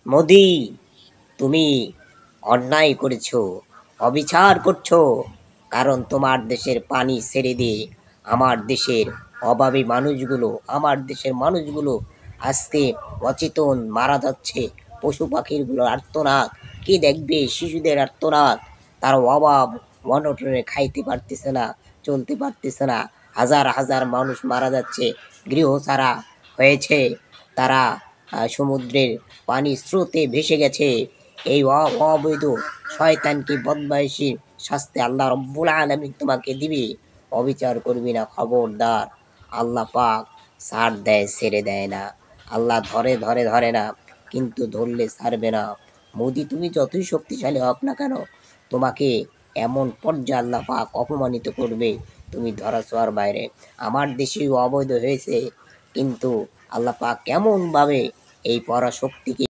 মোদি, তুমি অন্যায় করেছো, অবিচার করছো। কারণ তোমার দেশের পানি ছেড়ে দিয়ে আমার দেশের অভাবী মানুষগুলো, আমার দেশের মানুষগুলো আজকে অচেতন মারা যাচ্ছে। পশু পাখিরগুলো আর্তনাদ, কে দেখবে? শিশুদের আর্তনাদ, তার অভাব অনটনে খাইতে পারতেছে না, চলতে পারতেছে না। হাজার হাজার মানুষ মারা যাচ্ছে, গৃহ ছাড়া হয়েছে, তারা সমুদ্রের পানির স্রোতে ভেসে গেছে। এই অবৈধ শয়তানকে বদমাইশির শাস্তি আল্লাহ রব্বুল আলামিন তোমাকে দিবে। অবিচার করবি না, খবরদার। আল্লাহ পাক ছাড় দেয়, ছেড়ে দেয় না। আল্লাহ ধরে ধরে ধরে না, কিন্তু ধরলে ছাড়বে না। মোদি, তুমি যতই শক্তিশালী হোক না কেন, তোমাকে এমন পর্যায়ে আল্লাহ পাক অপমানিত করবে, তুমি ধরা ছোঁয়ার বাইরে। আমার দেশেও অবৈধ হয়েছে, কিন্তু আল্লাহ পাক কেমন ভাবে এই পরাশক্তিকে